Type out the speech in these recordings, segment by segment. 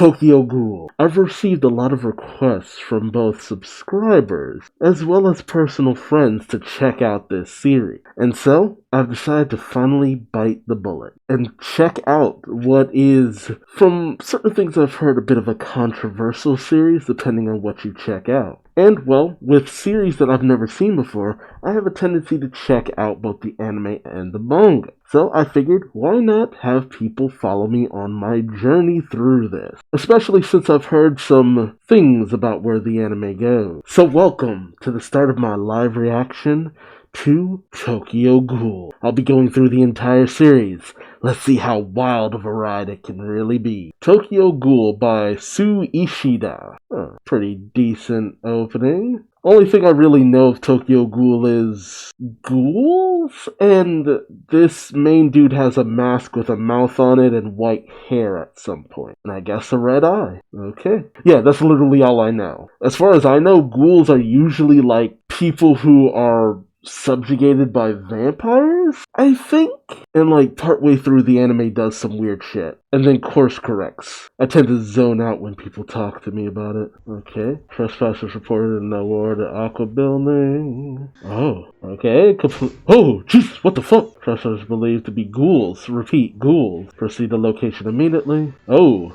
Tokyo Ghoul. I've received a lot of requests from both subscribers as well as personal friends to check out this series. And so, I've decided to finally bite the bullet and check out what is, from certain things I've heard, a bit of a controversial series depending on what you check out. And, well, with series that I've never seen before, I have a tendency to check out both the anime and the manga. So I figured, why not have people follow me on my journey through this? Especially since I've heard some things about where the anime goes. So welcome to the start of my live reaction to Tokyo Ghoul. I'll be going through the entire series. Let's see how wild of a ride it can really be. Tokyo Ghoul by Sue Ishida. Pretty decent opening. Only thing I really know of Tokyo Ghoul is ghouls? And this main dude has a mask with a mouth on it and white hair at some point. And I guess a red eye. Okay. Yeah, that's literally all I know. As far as I know, ghouls are usually like people who are subjugated by vampires, I think? And like partway through the anime does some weird shit. And then course corrects. I tend to zone out when people talk to me about it. Okay. Trespassers reported in the Ward Aqua building. Oh. Okay. Oh, jeez, what the fuck? Trespassers believed to be ghouls. Repeat, ghouls. Proceed to location immediately. Oh.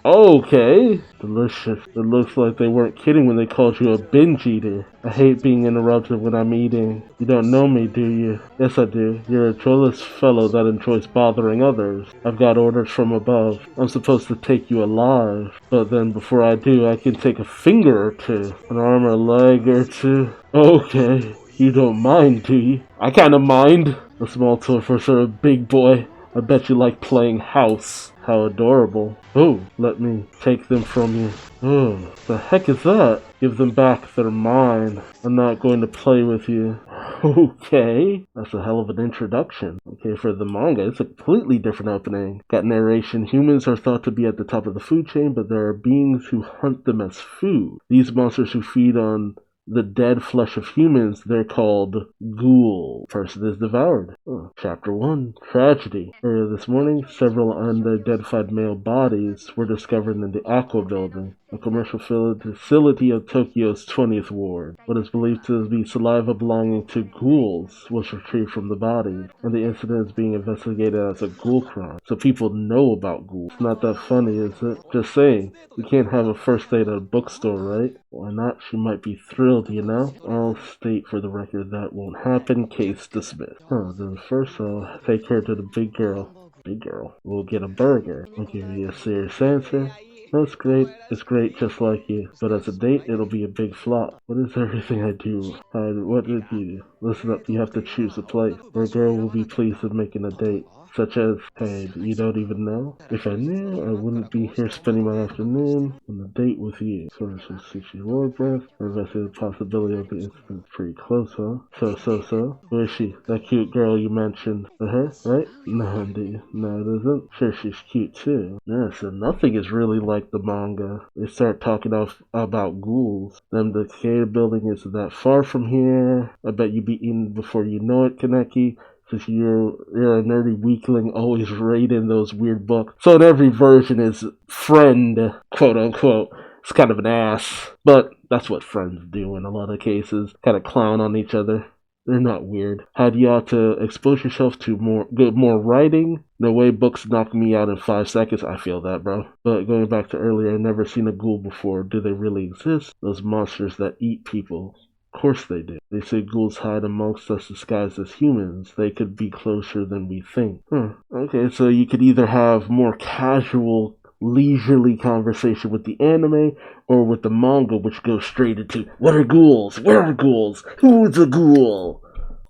Okay. Delicious. It looks like they weren't kidding when they called you a binge eater. I hate being interrupted when I'm eating. You don't know me, do you? Yes, I do. You're a joyless fellow that enjoys bothering others. I've got orders from above. I'm supposed to take you alive. But then before I do, I can take a finger or two. An arm or a leg or two. Okay. You don't mind, do you? I kinda mind. A small toy for sort of big boy. I bet you like playing house. How adorable. Oh, let me take them from you. Oh, the heck is that? Give them back, they're mine. I'm not going to play with you. Okay, that's a hell of an introduction. Okay, for the manga, it's a completely different opening. Got narration. Humans are thought to be at the top of the food chain, but there are beings who hunt them as food. These monsters who feed on the dead flesh of humans, they're called Ghoul. Person is devoured. Chapter 1. Tragedy. Earlier this morning, several unidentified male bodies were discovered in the Aqua building, a commercial facility of Tokyo's 20th ward. What is believed to be saliva belonging to ghouls was retrieved from the bodies, and the incident is being investigated as a ghoul crime. So people know about ghouls. It's not that funny, is it? Just saying, you can't have a first date at a bookstore, right? Why not? She might be thrilled, you know? I'll state for the record that won't happen. Case dismissed. Then first I'll take her to the big girl. Big girl. We'll get a burger. I'll give you a serious answer. That's great. It's great just like you. But as a date, it'll be a big flop. What is everything I do? What did you do? Listen up, you have to choose a place where a girl will be pleased with making a date. Such as, hey, you don't even know? If I knew, I wouldn't be here spending my afternoon on a date with you. So I should see your ward breath. I invested the possibility of the incident pretty close, huh? So. Where is she? That cute girl you mentioned. Her, right? No, indeed. No, it isn't. Sure, she's cute too. Yeah, so nothing is really like the manga. They start talking about ghouls. Then the Takeda building is that far from here. I bet you'll be eaten before you know it, Kaneki. Since you're a nerdy weakling, always raiding those weird books. So in every version, his friend, quote unquote, is kind of an ass. But that's what friends do in a lot of cases. Kind of clown on each other. They're not weird. Had you ought to expose yourself to more writing? No way books knock me out in 5 seconds. I feel that, bro. But going back to earlier, I've never seen a ghoul before. Do they really exist? Those monsters that eat people. Of course they do. They say ghouls hide amongst us disguised as humans. They could be closer than we think. Okay, so you could either have more casual, leisurely conversation with the anime or with the manga, which goes straight into, what are ghouls? Where are ghouls? Who's a ghoul?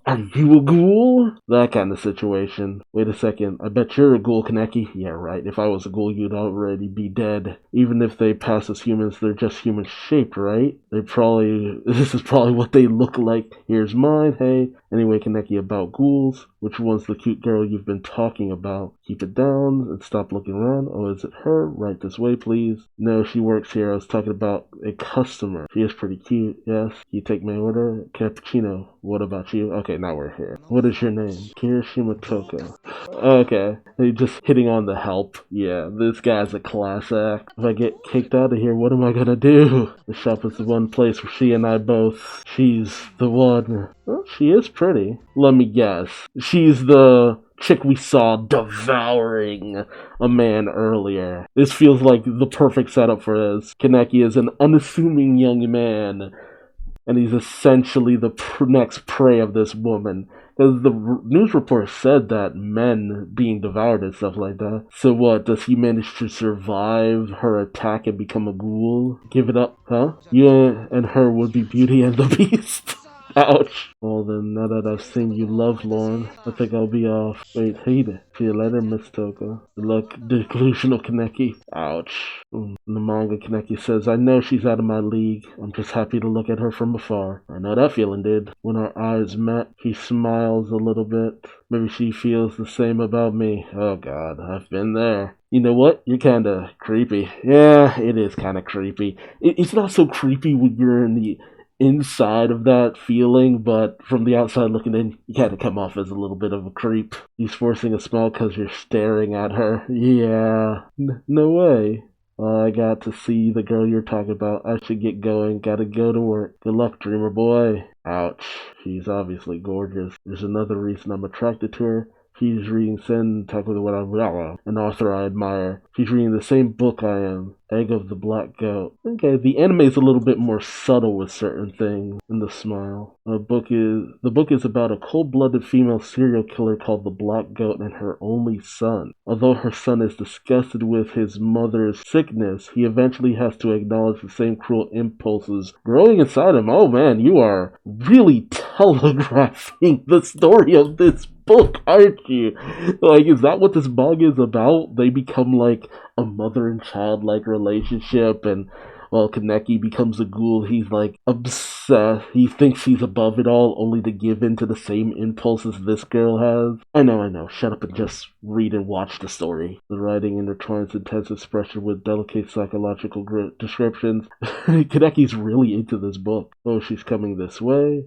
Are you a ghoul? That kind of situation. Wait a second, I bet you're a ghoul, Kaneki. Yeah, right. If I was a ghoul, you'd already be dead. Even if they pass as humans, they're just human shaped, right? This is probably what they look like. Here's mine, hey. Anyway, Kaneki, about ghouls, which one's the cute girl you've been talking about? Keep it down and stop looking around. Oh, is it her? Right this way, please. No, she works here. I was talking about a customer. She is pretty cute, yes. Can you take my order? Cappuccino. What about you? Okay, now we're here. What is your name? Kirishima Toko. Okay. They just hitting on the help. Yeah, this guy's a class act. If I get kicked out of here, what am I gonna do? The shop is the one place where she and I both. She's the one. Well, she is pretty. Let me guess. She's the chick we saw devouring a man earlier. This feels like the perfect setup for this. Kaneki is an unassuming young man, and he's essentially the next prey of this woman. Because the news report said that men being devoured and stuff like that. So what, does he manage to survive her attack and become a ghoul? Give it up, huh? You and her would be Beauty and the Beast. Ouch. Well then, now that I've seen you love Lauren, I think I'll be off. Wait, hate it. See you later, Miss Toko. Good luck, delusional Kaneki. Ouch. The manga Kaneki says, I know she's out of my league. I'm just happy to look at her from afar. I know that feeling, dude. When our eyes met, he smiles a little bit. Maybe she feels the same about me. Oh god, I've been there. You know what? You're kinda creepy. Yeah, it is kinda creepy. It's not so creepy when you're in the inside of that feeling, but from the outside looking in, you kind of come off as a little bit of a creep. He's forcing a smile because you're staring at her. Yeah, no way. I got to see the girl you're talking about. I should get going. Gotta go to work. Good luck, dreamer boy. Ouch. She's obviously gorgeous. There's another reason I'm attracted to her. She's reading Sen Taku what an author I admire. She's reading the same book I am, Egg of the Black Goat. Okay, the anime is a little bit more subtle with certain things in the smile. The book is about a cold-blooded female serial killer called the Black Goat and her only son. Although her son is disgusted with his mother's sickness, he eventually has to acknowledge the same cruel impulses growing inside him. Oh man, you are really telegraphing the story of this book, aren't you? Like, is that what this manga is about? They become like a mother and child like relationship, and while Kaneki becomes a ghoul, he's like obsessed. He thinks he's above it all, only to give in to the same impulses this girl has. I know. Shut up and just read and watch the story. The writing intertwines intense expression with delicate psychological descriptions. Kaneki's really into this book. Oh, she's coming this way.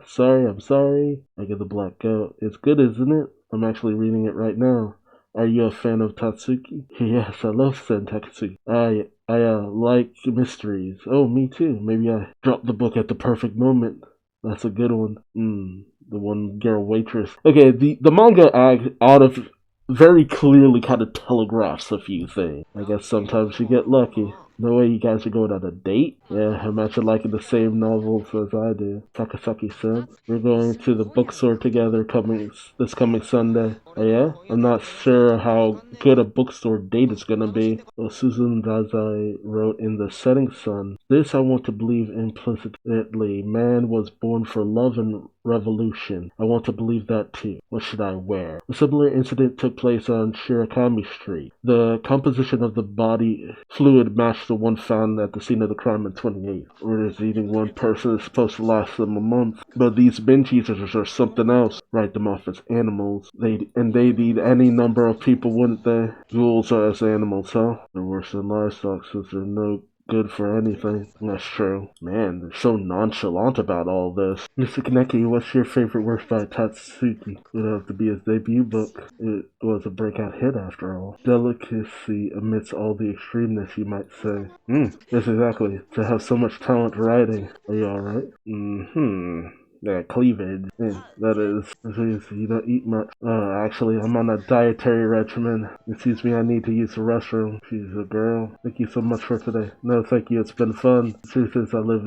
Sorry, I'm sorry. I get the Black Goat. It's good, isn't it? I'm actually reading it right now. Are you a fan of Tatsuki? Yes, I love Sen Tatsuki. I like mysteries. Oh, me too. Maybe I dropped the book at the perfect moment. That's a good one. The one girl waitress. Okay, the manga out of very clearly kind of telegraphs a few things. I guess sometimes you get lucky. No way you guys are going on a date? Yeah, I'm actually liking the same novels as I do. Takasaki said. We're going to the bookstore together this coming Sunday. Oh yeah? I'm not sure how good a bookstore date is gonna be. Well, Susan Dazai wrote in The Setting Sun, this I want to believe implicitly. Man was born for love and revolution. I want to believe that too. What should I wear? A similar incident took place on Shirakami Street. The composition of the body fluid matched the one found at the scene of the crime in 28. Orders eating one person is supposed to last them a month, but these binge eaters are something else. Write them off as animals. They'd eat any number of people, wouldn't they? Ghouls are as animals, huh? They're worse than livestock since they're no good for anything. That's true. Man, they're so nonchalant about all this. Mr. Kaneki, what's your favorite work by Tatsuki? It would have to be his debut book. It was a breakout hit after all. Delicacy amidst all the extremeness, you might say. Yes, exactly. To have so much talent writing. Are you alright? Yeah, cleavage. Yeah, that is. You don't eat much. Actually, I'm on a dietary regimen. Excuse me, I need to use the restroom. She's a girl. Thank you so much for today. No, thank you. It's been fun. The truth is, I live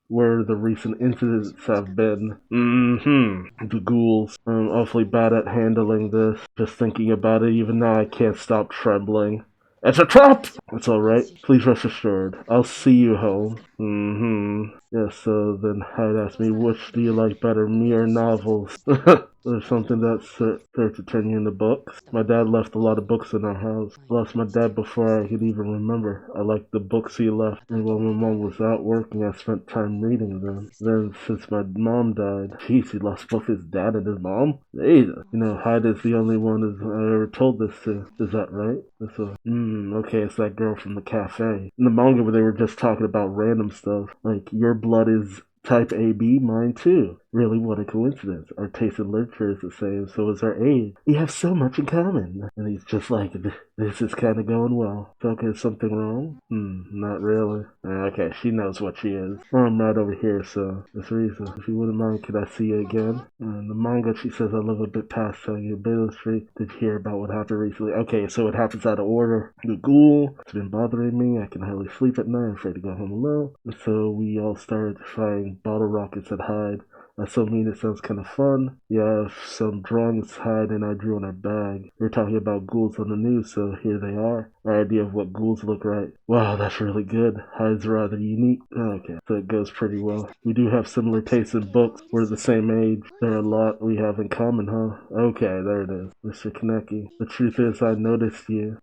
where the recent incidents have been. The ghouls. I'm awfully bad at handling this. Just thinking about it, even now I can't stop trembling. It's a trap! It's alright. Please rest assured. I'll see you home. Mm-hmm. Yeah, so then Hyde asked me, which do you like better, me or novels? There's something that's there to turn you into books. My dad left a lot of books in our house. I lost my dad before I could even remember. I liked the books he left, and while my mom was out working, I spent time reading them. Then, since my mom died, jeez, he lost both his dad and his mom? Jesus. You know, Hyde is the only one I ever told this to. Is that right? Okay, it's that girl from the cafe. In the manga where they were just talking about random stuff, like, your blood is type AB, mine too. Really, what a coincidence. Our taste in literature is the same, so is our age. We have so much in common. And he's just like, this is kind of going well. So, okay, is something wrong? Not really. Okay, she knows what she is. Well, I'm right over here, so that's the reason. If you wouldn't mind, could I see you again? In the manga, she says I live a bit past telling you a bit of the street. Did you hear about what happened recently? Okay, so it happens out of order. The ghoul, it's been bothering me. I can hardly sleep at night. I'm afraid to go home alone. And so we all started firing bottle rockets at Hyde. That's so mean it sounds kind of fun. Yeah, some drawings Hyde and I drew on our bag. We were talking about ghouls on the news, so here they are. Our idea of what ghouls look like. Wow, that's really good. Hyde's rather unique. Okay, so it goes pretty well. We do have similar tastes in books. We're the same age. There are a lot we have in common, huh? Okay, there it is. Mr. Kaneki. The truth is, I noticed you.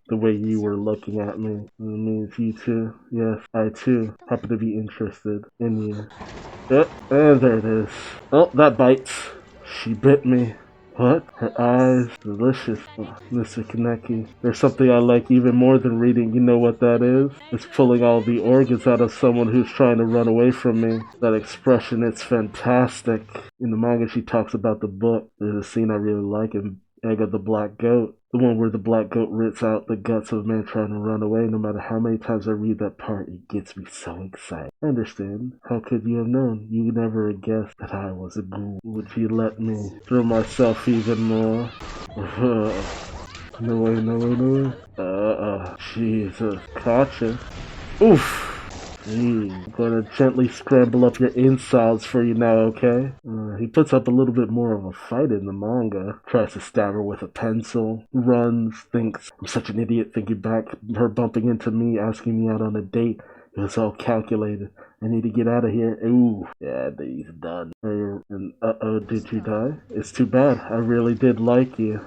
The way you were looking at me. It means you too. Yes, I too happen to be interested in you. Yep, and there it is. Oh, that bites. She bit me. What? Her eyes, delicious. Oh, Mr. Kaneki. There's something I like even more than reading. You know what that is? It's pulling all the organs out of someone who's trying to run away from me. That expression, it's fantastic. In the manga, she talks about the book. There's a scene I really like in Egg of the Black Goat. The one where the black goat rips out the guts of a man trying to run away. No matter how many times I read that part, it gets me so excited. I understand. How could you have known? You never guessed that I was a ghoul. Would you let me throw myself even more? No way, no way, no way. Jesus. Gotcha. Oof. I'm gonna gently scramble up your insides for you now, okay? He puts up a little bit more of a fight in the manga. Tries to stab her with a pencil. Runs. Thinks I'm such an idiot thinking back. Her bumping into me, asking me out on a date. It was all calculated. I need to get out of here. Ooh. Yeah, he's done. And did you die? It's too bad. I really did like you.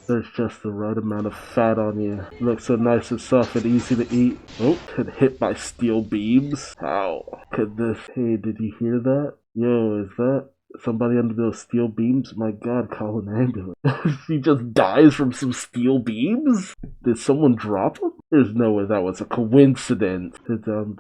There's just the right amount of fat on you. You look so nice and soft and easy to eat. Oh, it hit by steel beams. How could this? Hey, did you hear that? Yo, is that somebody under those steel beams? My god, call an ambulance. She just dies from some steel beams? Did someone drop him? There's no way that was a coincidence. Sit down,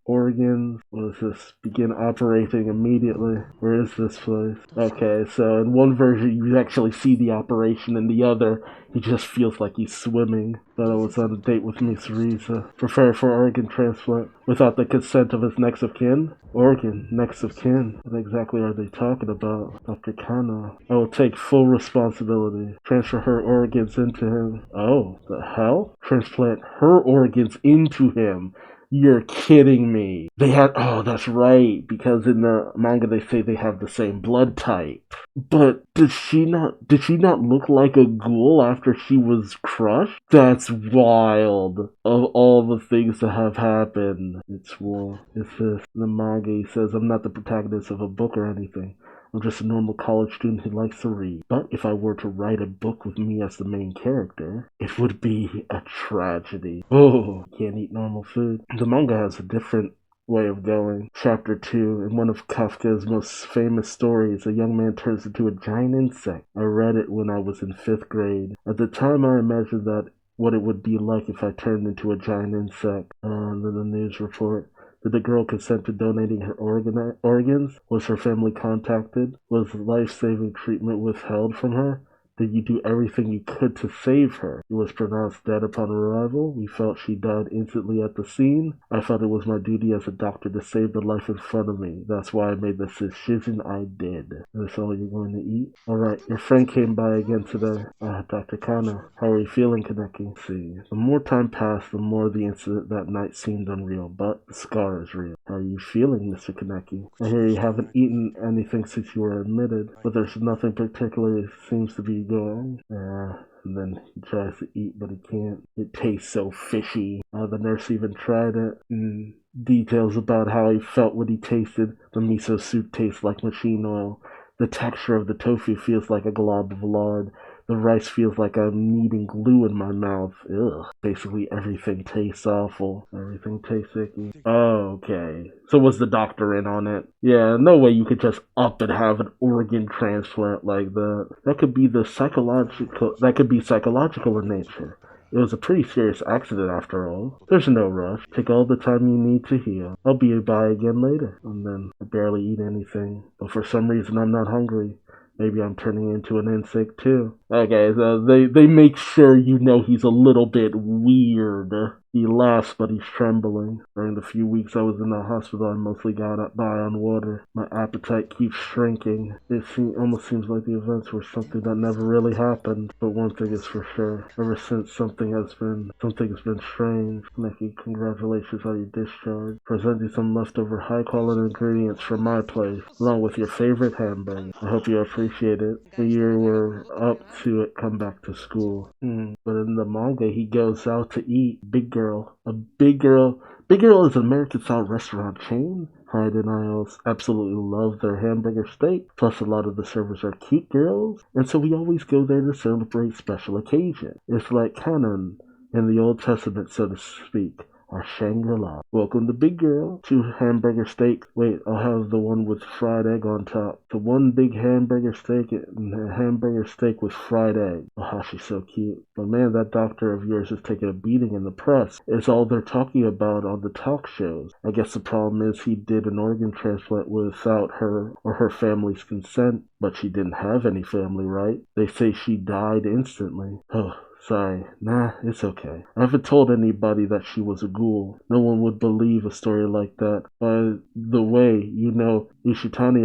organs. What is this? Begin operating immediately. Where is this place? Okay, so in one version you actually see the operation, in the other he just feels like he's swimming. Thought I was on a date with Miss Riza. Prepare for organ transplant without the consent of his next of kin? Organ, next of kin. What exactly are they talking about? Dr. Kano. I will take full responsibility. Transfer her organs into him. Oh, the hell? Transplant her organs into him. You're kidding me. Oh, that's right, because in the manga they say they have the same blood type. But did she not look like a ghoul after she was crushed? That's wild. Of all the things that have happened. It's war. It's this. In the manga he says, I'm not the protagonist of a book or anything. I'm just a normal college student who likes to read. But if I were to write a book with me as the main character, it would be a tragedy. Oh, can't eat normal food. The manga has a different way of going. Chapter 2. In one of Kafka's most famous stories, a young man turns into a giant insect. I read it when I was in 5th grade. At the time I imagined that what it would be like if I turned into a giant insect. And then the news report. Did the girl consent to donating her organs? Was her family contacted? Was life-saving treatment withheld from her? Did you do everything you could to save her? She was pronounced dead upon arrival. We felt she died instantly at the scene. I felt it was my duty as a doctor to save the life in front of me. That's why I made the decision I did. That's all you're going to eat? Alright, your friend came by again today. Dr. Kano. How are you feeling, Kaneki? Let's see. The more time passed, the more the incident that night seemed unreal, but the scar is real. How are you feeling, Mr. Kaneki? I hear you haven't eaten anything since you were admitted, but there's nothing particularly seems to be going. And then he tries to eat, but he can't. It tastes so fishy. The nurse even tried it. Details about how he felt when he tasted the miso soup tastes like machine oil. The texture of the tofu feels like a glob of lard. The rice feels like I'm kneading glue in my mouth. Ugh. Basically, everything tastes awful. Everything tastes icky. Oh, okay. So was the doctor in on it? Yeah, no way you could just up and have an organ transplant like that. That could be psychological in nature. It was a pretty serious accident after all. There's no rush. Take all the time you need to heal. I'll be by again later. And then I barely eat anything. But for some reason I'm not hungry. Maybe I'm turning into an insect too. Okay, so they make sure you know he's a little bit weird. He laughs, but he's trembling. During the few weeks I was in the hospital, I mostly got by on water. My appetite keeps shrinking. Almost seems like the events were something that never really happened. But one thing is for sure. Ever since something has been strange. Nikki, congratulations on your discharge. Presenting some leftover high-quality ingredients from my place, along with your favorite hamburger. I hope you appreciate it. When you were up to it, come back to school. But in the manga, he goes out to eat. Big Girl. Big Girl is an American-style restaurant chain. Hyde and I absolutely love their hamburger steak. Plus, a lot of the servers are cute girls, and so we always go there to celebrate special occasions. It's like canon in the Old Testament, so to speak. Our Shangri-La. Welcome to Big Girl. 2 hamburger steak. Wait, I'll have the one with fried egg on top. The 1 big hamburger steak and a hamburger steak with fried egg. Oh, she's so cute. But man, that doctor of yours is taking a beating in the press. It's all they're talking about on the talk shows. I guess the problem is he did an organ transplant without her or her family's consent. But she didn't have any family, right? They say she died instantly. Oh. Sorry. Nah, it's okay. I haven't told anybody that she was a ghoul. No one would believe a story like that. By the way, you know Ishitani,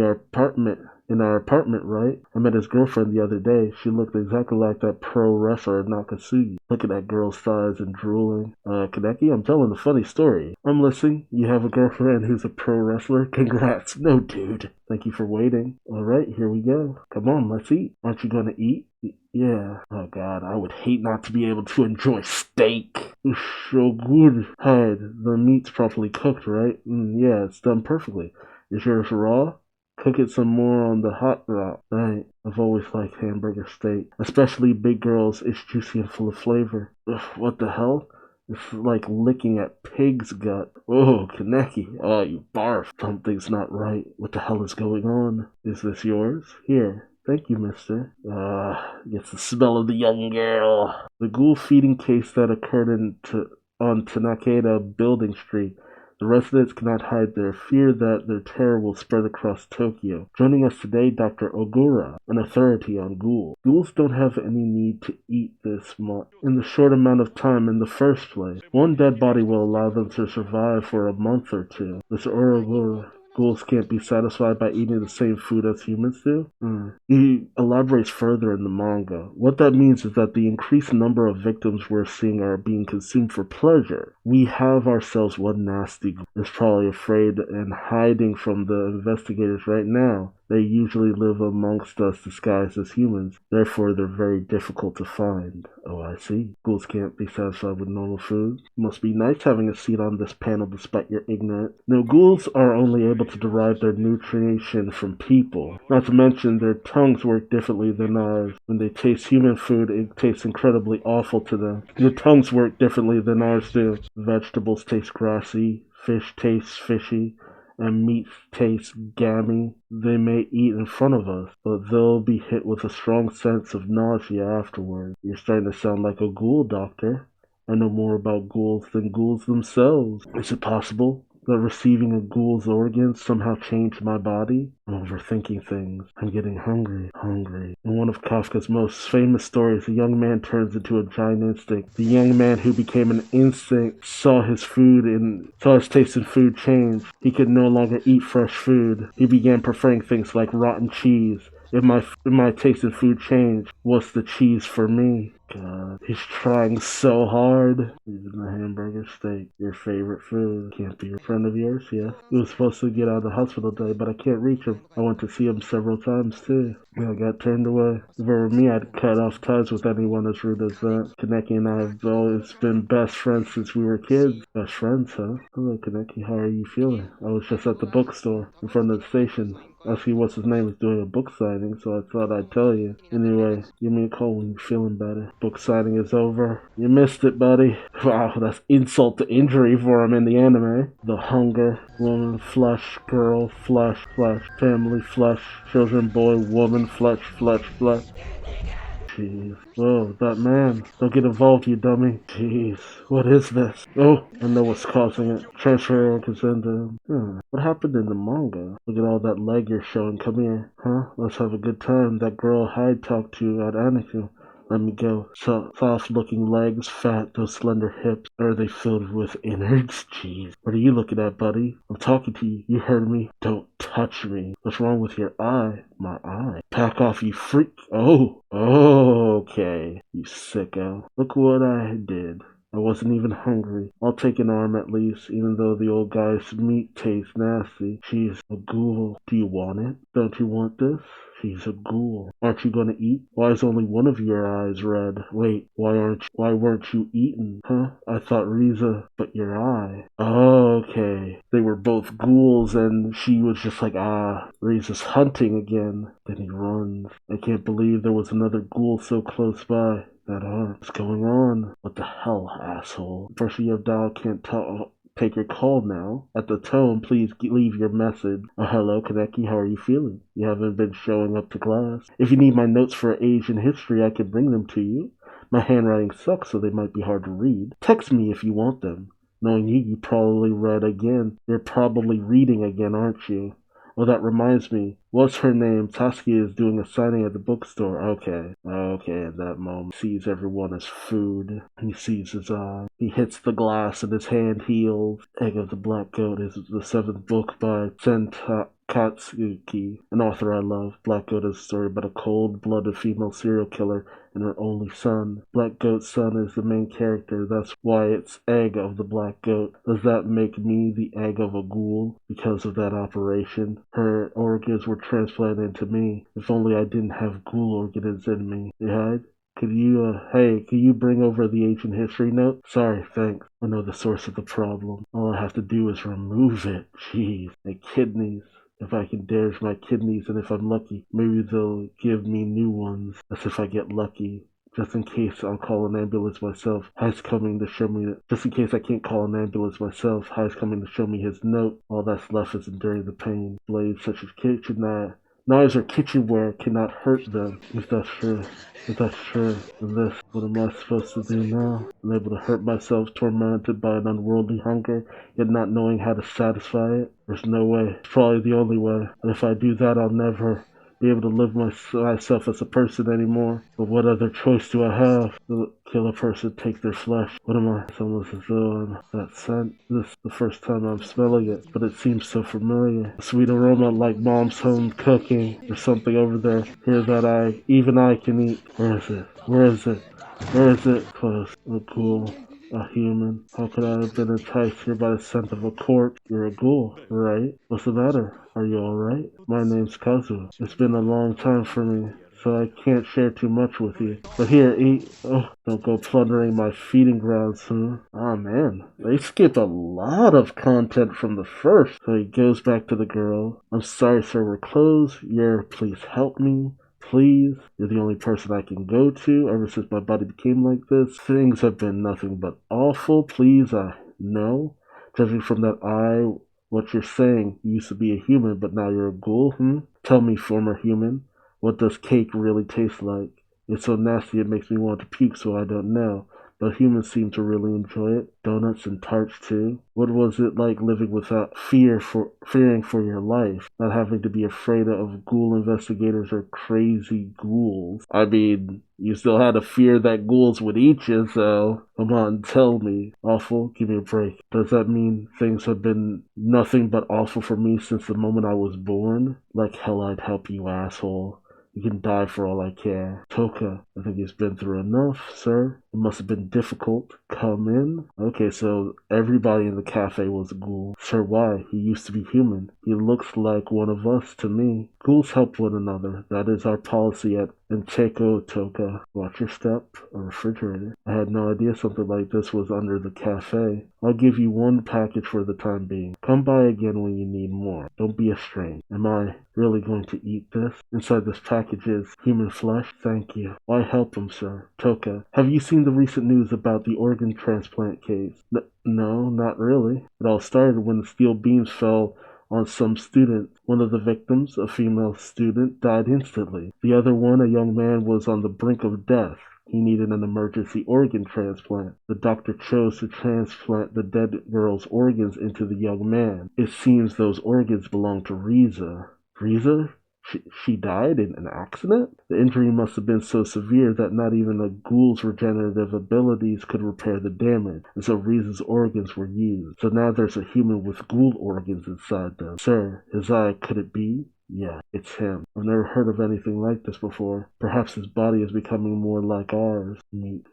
in our apartment, right? I met his girlfriend the other day. She looked exactly like that pro wrestler Nakasugi. Look at that girl's thighs and drooling. Kaneki, I'm telling a funny story. I'm listening. You have a girlfriend who's a pro wrestler? Congrats. No, dude. Thank you for waiting. Alright, here we go. Come on, let's eat. Aren't you gonna eat? Yeah. Oh god, I would hate not to be able to enjoy steak. It's so good. Hyde, the meat's properly cooked, right? Yeah, it's done perfectly. Is yours raw? Cook it some more on the hot rock. Right. I've always liked hamburger steak. Especially Big Girl's. It's juicy and full of flavor. Ugh, what the hell? It's like licking at pig's gut. Oh, Kaneki. Oh, you barf. Something's not right. What the hell is going on? Is this yours? Here. Thank you, mister. Gets the smell of the young girl. The ghoul feeding case that occurred on Tanakeda Building Street. The residents cannot hide their fear that their terror will spread across Tokyo. Joining us today, Dr. Ogura, an authority on ghouls. Ghouls don't have any need to eat this much in the short amount of time in the first place. 1 dead body will allow them to survive for a month or 2. Mr. Ogura, ghouls can't be satisfied by eating the same food as humans do? He elaborates further in the manga. What that means is that the increased number of victims we're seeing are being consumed for pleasure. We have ourselves one nasty ghoul is probably afraid and hiding from the investigators right now. They usually live amongst us disguised as humans, therefore they're very difficult to find. Oh, I see. Ghouls can't be satisfied with normal food. Must be nice having a seat on this panel despite your ignorance. No, ghouls are only able to derive their nutrition from people. Not to mention their tongues work differently than ours. When they taste human food, it tastes incredibly awful to them. Their tongues work differently than ours do. Vegetables taste grassy, fish tastes fishy, and meat tastes gammy. They may eat in front of us, but they'll be hit with a strong sense of nausea afterward. You're starting to sound like a ghoul, Doctor. I know more about ghouls than ghouls themselves. Is it possible that receiving a ghoul's organs somehow changed my body? I'm overthinking things. I'm getting hungry. In one of Kafka's most famous stories, a young man turns into a giant instinct. The young man who became an instinct saw his taste in food change. He could no longer eat fresh food. He began preferring things like rotten cheese. If my taste in food changed, what's the cheese for me? God. He's trying so hard. Even the hamburger steak, your favorite food. Can't be a friend of yours, yes. He was supposed to get out of the hospital today, but I can't reach him. I went to see him several times, too. I got turned away. If it were me, I'd cut off ties with anyone as rude as that. Kaneki and I have always been best friends since we were kids. Best friends, huh? Hello, Kaneki. How are you feeling? I was just at the bookstore in front of the station. Actually, what's his name is doing a book signing, so I thought I'd tell you. Anyway, give me a call when you're feeling better. Book signing is over. You missed it, buddy. Wow, that's insult to injury for him in the anime. The hunger, woman, flesh, girl, flesh, flesh, family, flesh, children, boy, woman, flesh, flesh, flesh. Jeez. Whoa, that man. Don't get involved, you dummy. Jeez. What is this? Oh, I know what's causing it. Transfer Kazenda. What happened in the manga? Look at all that leg you're showing. Come here. Huh? Let's have a good time. That girl Hyde talked to at Anakin. Let me go. Soft-looking legs, fat, those slender hips. Are they filled with innards? Jeez. What are you looking at, buddy? I'm talking to you. You heard me? Don't touch me. What's wrong with your eye? My eye. Pack off, you freak. Oh, okay. You sicko. Look what I did. I wasn't even hungry. I'll take an arm at least, even though the old guy's meat tastes nasty. She's a ghoul. Do you want it? Don't you want this? She's a ghoul. Aren't you gonna eat? Why is only one of your eyes red? Wait, why weren't you eaten? Huh? I thought Riza, but your eye. Oh, okay. They were both ghouls and she was just like, Riza's hunting again. Then he runs. I can't believe there was another ghoul so close by. That arm. What's going on? What the hell, asshole? The person you have dialed can't take your call now. At the tone, please leave your message. Hello, Kaneki, how are you feeling? You haven't been showing up to class. If you need my notes for Asian history, I can bring them to you. My handwriting sucks, so they might be hard to read. Text me if you want them. Knowing you probably read again. You're probably reading again, aren't you? Oh, that reminds me. What's her name? Saskia is doing a signing at the bookstore. Okay, at that moment. Sees everyone as food. He sees his eye. He hits the glass and his hand heals. Egg of the Black Goat is the 7th book by Katsuki, an author I love. Black Goat is a story about a cold-blooded female serial killer and her only son. Black Goat's son is the main character. That's why it's Egg of the Black Goat. Does that make me the egg of a ghoul because of that operation? Her organs were transplanted into me. If only I didn't have ghoul organs in me. Hey, Hyde? Could you bring over the ancient history note? Sorry, thanks. I know the source of the problem. All I have to do is remove it. Jeez. My kidneys. If I can damage my kidneys, and if I'm lucky, maybe they'll give me new ones. That's if I get lucky. Just in case I'll call an ambulance myself. Hyde's coming to show me just in case I can't call an ambulance myself, Hyde's coming to show me his note. All that's left is enduring the pain. Blades such as knives or kitchenware cannot hurt them. If that's true, then this, what am I supposed to do now? I'm able to hurt myself, tormented by an unworldly hunger, yet not knowing how to satisfy it? There's no way. It's probably the only way. And if I do that, I'll never be able to live myself as a person anymore. But what other choice do I have? Kill a person, take their flesh. What am I? It's almost as though that scent. This is the first time I'm smelling it, but it seems so familiar. A sweet aroma like mom's home cooking. There's something over there here that even I can eat. Where is it? Where is it? Where is it? Close. A ghoul. A human. How could I have been enticed here by the scent of a corpse? You're a ghoul, right? What's the matter? Are you alright? My name's Kazu. It's been a long time for me, so I can't share too much with you. But here, eat. Oh, don't go plundering my feeding grounds, huh? Oh man, they skipped a lot of content from the first. So he goes back to the girl. I'm sorry, sir, we're closed. Please help me. Please, you're the only person I can go to ever since my body became like this. Things have been nothing but awful. Please, no. Judging from that eye, what you're saying, you used to be a human, but now you're a ghoul, Tell me, former human, what does cake really taste like? It's so nasty it makes me want to puke, so I don't know. But humans seem to really enjoy it. Donuts and tarts too. What was it like living without fearing for your life? Not having to be afraid of ghoul investigators or crazy ghouls. I mean, you still had to fear that ghouls would eat you, so come on, tell me. Awful? Give me a break. Does that mean things have been nothing but awful for me since the moment I was born? Like hell I'd help you, asshole. You can die for all I care. Toka, I think he's been through enough, sir. It must have been difficult. Come in. Okay, so everybody in the cafe was a ghoul. Sir, why? He used to be human. He looks like one of us to me. Ghouls help one another. That is our policy at Encheko, Toka. Watch your step. A refrigerator. I had no idea something like this was under the cafe. I'll give you one package for the time being. Come by again when you need more. Don't be a stranger. Am I really going to eat this? Inside this package is human flesh. Thank you. Why help him, sir? Toka, have you seen the recent news about the organ transplant case? No, not really. It all started when the steel beams fell on some student. One of the victims, a female student, died instantly. The other one, a young man, was on the brink of death. He needed an emergency organ transplant. The doctor chose to transplant the dead girl's organs into the young man. It seems those organs belong to Riza. Riza? She died in an accident? The injury must have been so severe that not even a ghoul's regenerative abilities could repair the damage, and so Riza's organs were used. So now there's a human with ghoul organs inside them. Sir, his eye, could it be? Yeah, it's him. I've never heard of anything like this before. Perhaps his body is becoming more like ours. Meat,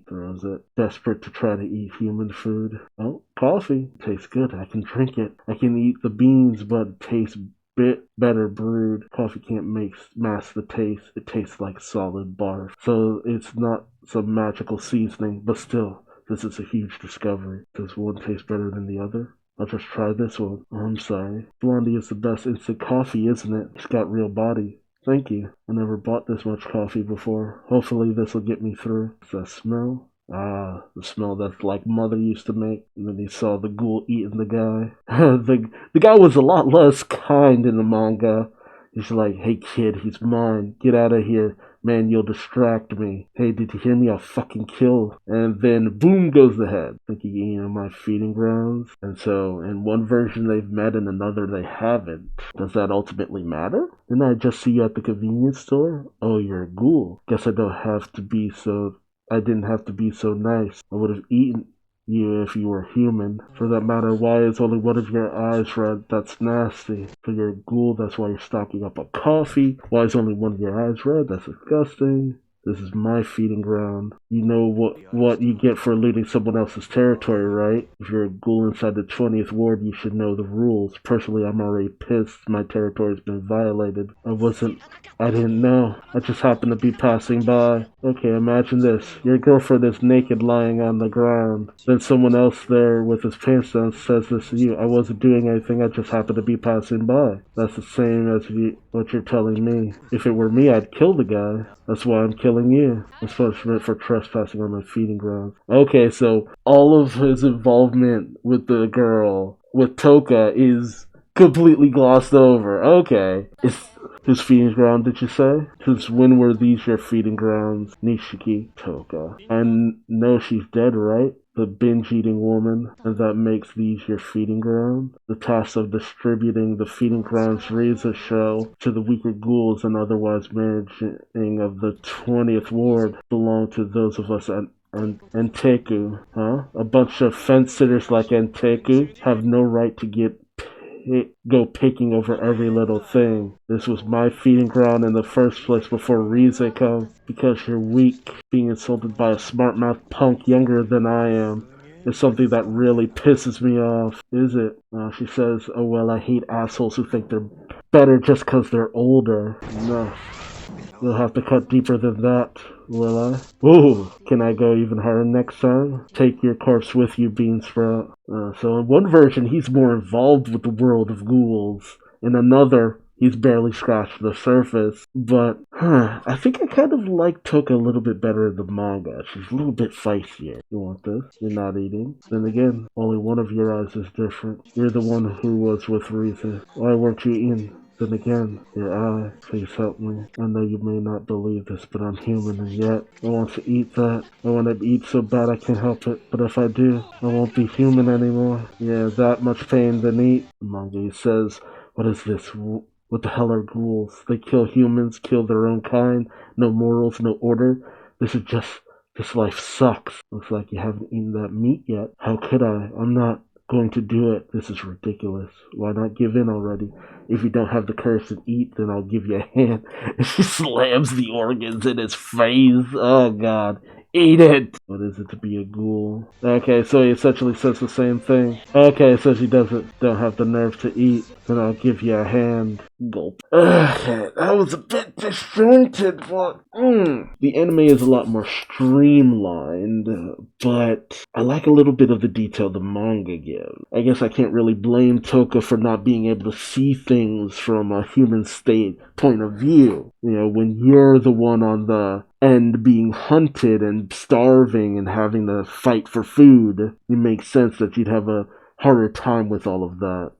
throws it. Desperate to try to eat human food. Oh, coffee. Tastes good. I can drink it. I can eat the beans, but it tastes bit better brewed. Coffee can't mask the taste. It tastes like solid barf. So it's not some magical seasoning, but still, this is a huge discovery. Does one taste better than the other? I'll just try this one. Oh, I'm sorry. Blondie is the best instant coffee, isn't it? It's got real body. Thank you. I never bought this much coffee before. Hopefully this will get me through. Does that smell? Ah, the smell that like mother used to make. And then he saw the ghoul eating the guy. the guy was a lot less kind in the manga. He's like, hey kid, he's mine. Get out of here. Man, you'll distract me. Hey, did you hear me? I'll fucking kill. And then boom goes the head. Think you eating my feeding grounds? And so in one version they've met, in another they haven't. Does that ultimately matter? Didn't I just see you at the convenience store? Oh, you're a ghoul. Guess I didn't have to be so nice. I would have eaten you if you were human. For that matter, why is only one of your eyes red? That's nasty. For you're a ghoul, that's why you're stocking up on coffee. Why is only one of your eyes red? That's disgusting. This is my feeding ground. You know what you get for looting someone else's territory, right? If you're a ghoul inside the 20th ward, you should know the rules. Personally, I'm already pissed. My territory's been violated. I didn't know. I just happened to be passing by. Okay, imagine this. Your girlfriend is naked lying on the ground. Then someone else there with his pants down says this to you. I wasn't doing anything, I just happened to be passing by. That's the same as what you're telling me. If it were me, I'd kill the guy. That's why I'm killing you. That's punishment for trespassing on my feeding grounds. Okay, so all of his involvement with the girl, with Toka, is completely glossed over. Okay. It's his feeding ground, did you say? Since when were these your feeding grounds? Nishiki, Toka. I know she's dead, right? The binge-eating woman, and that makes these your feeding ground? The task of distributing the feeding grounds Riza show to the weaker ghouls and otherwise managing of the 20th ward belong to those of us at Enteku, huh? A bunch of fence-sitters like Enteku have no right to go picking over every little thing. This was my feeding ground in the first place before Riza come. Because you're weak, being insulted by a smart-mouth punk younger than I am is something that really pisses me off. Is it? She says, oh well, I hate assholes who think they're better just because they're older. No. You'll have to cut deeper than that, will I? Ooh, can I go even higher next time? Take your corpse with you, Beansprout. So in one version, he's more involved with the world of ghouls. In another, he's barely scratched the surface. But, I think I kind of like Toka a little bit better in the manga. She's a little bit feistier. You want this? You're not eating? Then again, only one of your eyes is different. You're the one who was with Riza. Why weren't you eating? Then again, your eye, please help me. I know you may not believe this, but I'm human, and yet I want to eat that. I want to eat so bad I can't help it, but if I do, I won't be human anymore. Yeah, that much pain then eat. The manga says, what is this? What the hell are ghouls? They kill humans, kill their own kind, no morals, no order. This life sucks. Looks like you haven't eaten that meat yet. How could I? I'm not going to do it. This is ridiculous. Why not give in already? If you don't have the courage to eat, then I'll give you a hand. And she slams the organs in his face. Oh, God. Eat it! What is it to be a ghoul? Okay, so he essentially says the same thing. Okay, so she don't have the nerve to eat, then I'll give you a hand. Gulp. Okay, that was a bit disjointed, but the anime is a lot more streamlined, but I like a little bit of the detail the manga gives. I guess I can't really blame Toka for not being able to see things from a human state point of view. You know, when you're the one on the end being hunted and starving and having to fight for food, it makes sense that you'd have a harder time with all of that.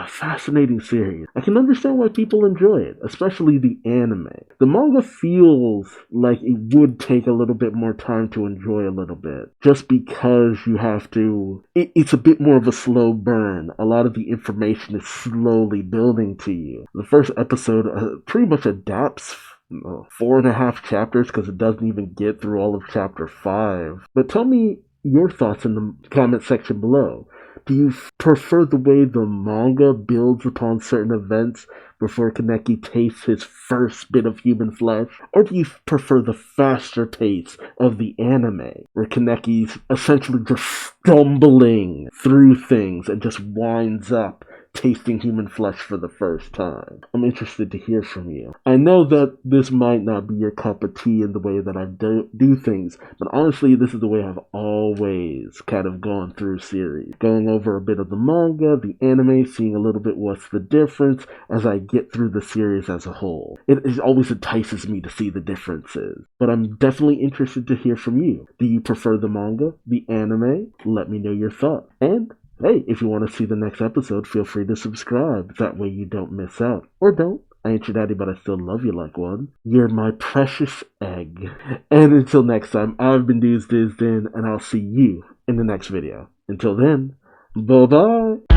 Fascinating series. I can understand why people enjoy it, especially the anime. The manga feels like it would take a little bit more time to enjoy a little bit, just because you have to... It's a bit more of a slow burn. A lot of the information is slowly building to you. The first episode pretty much adapts 4.5 chapters because it doesn't even get through all of chapter 5. But tell me your thoughts in the comment section below. Do you prefer the way the manga builds upon certain events before Kaneki tastes his first bit of human flesh? Or do you prefer the faster pace of the anime, where Kaneki's essentially just stumbling through things and just winds up tasting human flesh for the first time? I'm interested to hear from you. I know that this might not be your cup of tea in the way that I do things, but honestly, this is the way I've always kind of gone through series. Going over a bit of the manga, the anime, seeing a little bit what's the difference as I get through the series as a whole. It always entices me to see the differences, but I'm definitely interested to hear from you. Do you prefer the manga, the anime? Let me know your thoughts. And hey, if you want to see the next episode, feel free to subscribe. That way you don't miss out. Or don't. I ain't your daddy, but I still love you like one. You're my precious egg. And until next time, I've been Duuz-Diz-Din, and I'll see you in the next video. Until then, bye-bye.